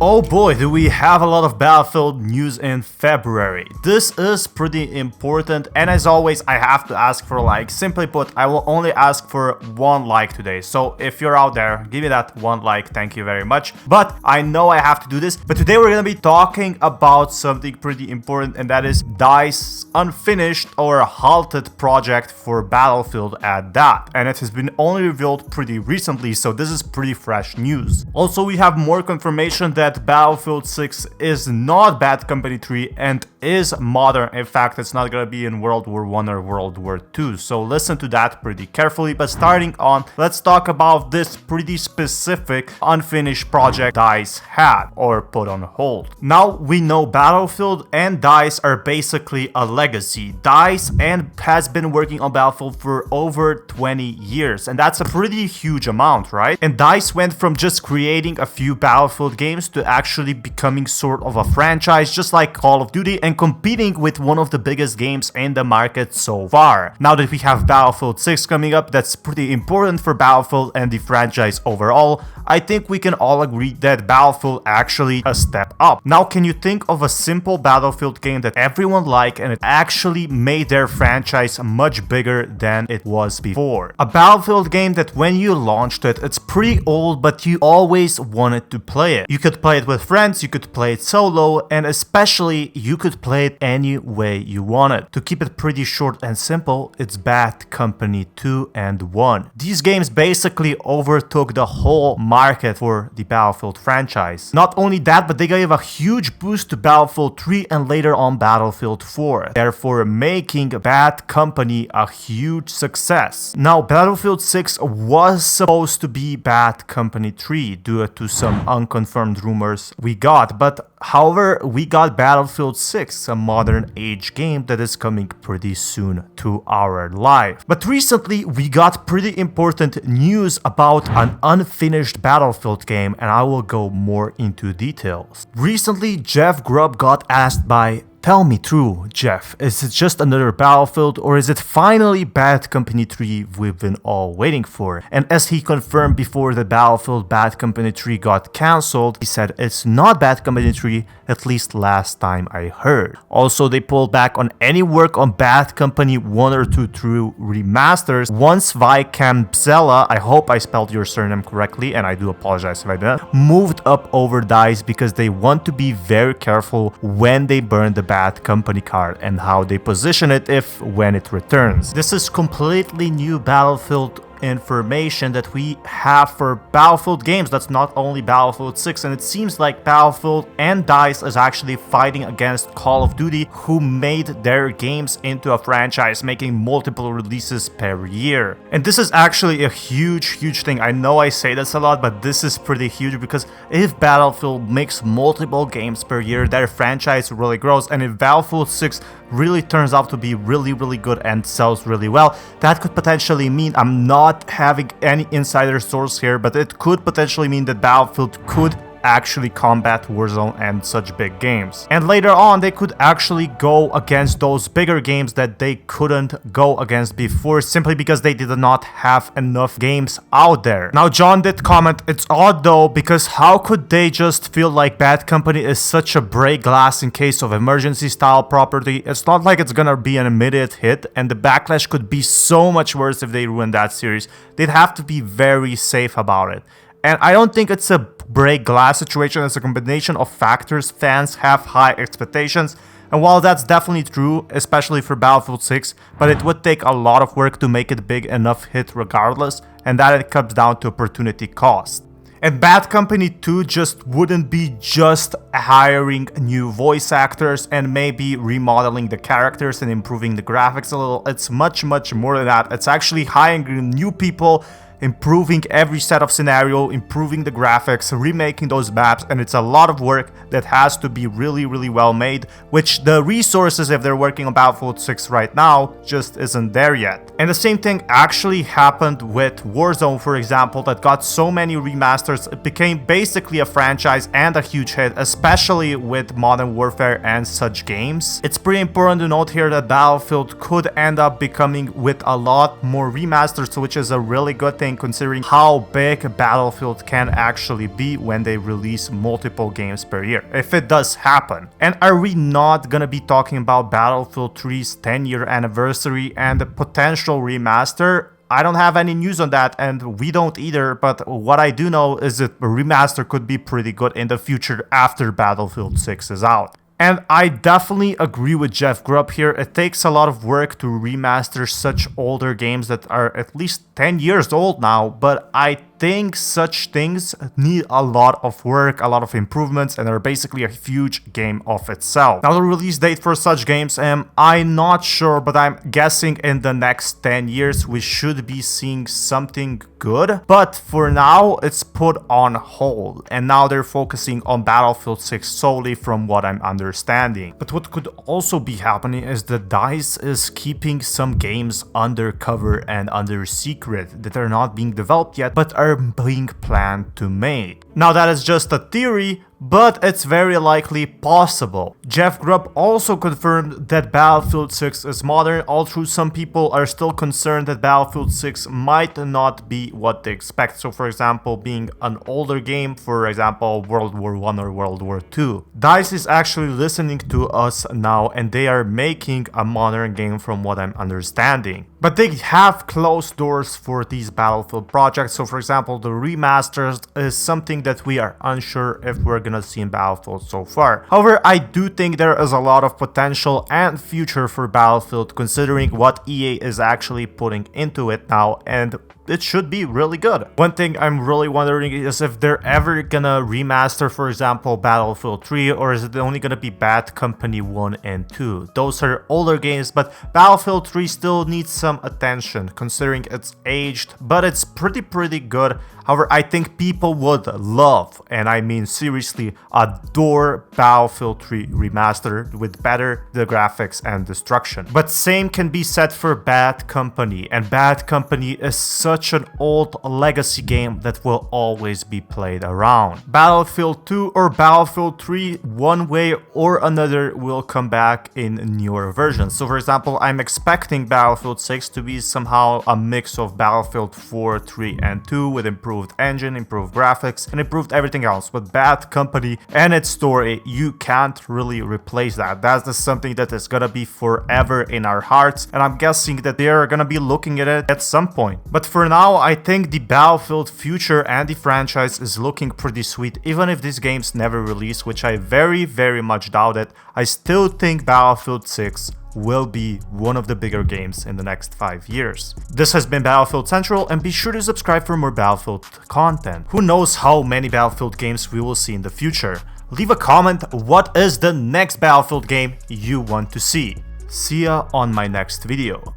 Oh boy, do we have a lot of Battlefield news in February. This is pretty important, and as always I have to ask for a like. Simply put, I will only ask for one like today. So if you're out there, give me that one like, thank you very much. But I know I have to do this. But today we're gonna be talking about something pretty important, and that is DICE's unfinished or halted project for Battlefield at that. And it has been only revealed pretty recently, so this is pretty fresh news. Also, we have more confirmation that Battlefield 6 is not Bad Company 3 and is modern. In fact, it's not gonna be in World War I or World War II, so listen to that pretty carefully. But starting on, let's talk about this pretty specific unfinished project DICE had or put on hold. Now we know Battlefield and DICE are basically a legacy. DICE has been working on Battlefield for over 20 years, and that's a pretty huge amount, right? And DICE went from just creating a few Battlefield games to actually becoming sort of a franchise, just like Call of Duty, and competing with one of the biggest games in the market so far. Now that we have Battlefield 6 coming up, that's pretty important for Battlefield and the franchise overall. I think we can all agree that Battlefield actually a step up. Now, can you think of a simple Battlefield game that everyone liked and it actually made their franchise much bigger than it was before? A Battlefield game that when you launched it, it's pretty old, but you always wanted to play it. You could play it with friends, you could play it solo, and especially you could play it any way you wanted. To keep it pretty short and simple, it's Bad Company 2 and 1. These games basically overtook the whole market for the Battlefield franchise. Not only that, but they gave a huge boost to Battlefield 3 and later on Battlefield 4, therefore making Bad Company a huge success. Now, Battlefield 6 was supposed to be Bad Company 3 due to some unconfirmed rumors we got, but however, we got Battlefield 6, a modern age game that is coming pretty soon to our life. But recently we got pretty important news about an unfinished Battlefield game, and I will go more into details. Recently, Jeff Grubb got asked by "Tell me true, Jeff, is it just another Battlefield or is it finally Bad Company 3 we've been all waiting for?" And as he confirmed before the Battlefield Bad Company 3 got cancelled, he said it's not Bad Company 3, at least last time I heard. Also, they pulled back on any work on Bad Company 1 or 2 through remasters once Thubmbnail, I hope I spelled your surname correctly and I do apologize if I did, moved up over DICE because they want to be very careful when they burn the Bad Company card and how they position it when it returns. This is completely new Battlefield information that we have for Battlefield games. That's not only Battlefield 6, and it seems like Battlefield and DICE is actually fighting against Call of Duty, who made their games into a franchise, making multiple releases per year. And this is actually a huge thing. I know I say this a lot, but this is pretty huge, because if Battlefield makes multiple games per year, their franchise really grows, and if Battlefield 6 really turns out to be really good and sells really well, that could potentially mean, I'm not having any insider source here, but it could potentially mean that Battlefield could actually combat Warzone and such big games. And later on, they could actually go against those bigger games that they couldn't go against before, simply because they did not have enough games out there. Now, John did comment, "It's odd though, because how could they just feel like Bad Company is such a break glass in case of emergency style property? It's not like it's gonna be an immediate hit, and the backlash could be so much worse if they ruin that series. They'd have to be very safe about it." And I don't think it's a break glass situation. It's a combination of factors. Fans have high expectations, and while that's definitely true, especially for Battlefield 6, but it would take a lot of work to make it big enough hit regardless, and that it comes down to opportunity cost. And Bad Company 2 just wouldn't be just hiring new voice actors and maybe remodeling the characters and improving the graphics a little. It's much more than that. It's actually hiring new people, improving every set of scenario, improving the graphics, remaking those maps, and it's a lot of work that has to be really well made, which the resources, if they're working on Battlefield 6 right now, just isn't there yet. And the same thing actually happened with Warzone, for example, that got so many remasters, it became basically a franchise and a huge hit, especially with Modern Warfare and such games. It's pretty important to note here that Battlefield could end up becoming with a lot more remasters, which is a really good thing. think, considering how big Battlefield can actually be when they release multiple games per year, if it does happen. And are we not gonna be talking about Battlefield 3's 10-year anniversary and the potential remaster? I don't have any news on that, and we don't either, but what I do know is that a remaster could be pretty good in the future after Battlefield 6 is out. And I definitely agree with Jeff Grubb here. It takes a lot of work to remaster such older games that are at least 10 years old now, but I think such things need a lot of work, a lot of improvements, and are basically a huge game of itself. Now, the release date for such games, I'm not sure, but I'm guessing in the next 10 years we should be seeing something good. But for now, it's put on hold, and now they're focusing on Battlefield 6 solely from what I'm understanding. But what could also be happening is that DICE is keeping some games undercover and under secret that are not being developed yet, but are being planned to make. Now, that is just a theory, but it's very likely possible. Jeff Grubb also confirmed that Battlefield 6 is modern, although some people are still concerned that Battlefield 6 might not be what they expect. So, for example, being an older game, for example, World War I or World War II. DICE is actually listening to us now, and they are making a modern game from what I'm understanding. But they have closed doors for these Battlefield projects. So, for example, the remasters is something that we are unsure if we're gonna see in Battlefield so far. However, I do think there is a lot of potential and future for Battlefield, considering what EA is actually putting into it now, and it should be really good. One thing I'm really wondering is if they're ever gonna remaster, for example, Battlefield 3, or is it only gonna be Bad Company 1 and 2? Those are older games, but Battlefield 3 still needs some attention, considering it's aged, but it's pretty good. However, I think people would love, and I mean seriously, adore Battlefield 3 Remastered with better the graphics and destruction. But same can be said for Bad Company, and Bad Company is such an old legacy game that will always be played around. Battlefield 2 or Battlefield 3, one way or another, will come back in newer versions. So, for example, I'm expecting Battlefield 6 to be somehow a mix of Battlefield 4, 3, and 2 with improved engine, improved graphics, and improved everything else. But Bad Company and its story, you can't really replace that. That's just something that is gonna be forever in our hearts, and I'm guessing that they are gonna be looking at it at some point. But for now, I think the Battlefield future and the franchise is looking pretty sweet, even if these games never release, which I very much doubt it. I still think Battlefield 6 will be one of the bigger games in the next 5 years. This has been Battlefield Central, and be sure to subscribe for more Battlefield content. Who knows how many Battlefield games we will see in the future? Leave a comment, what is the next Battlefield game you want to see? See ya on my next video.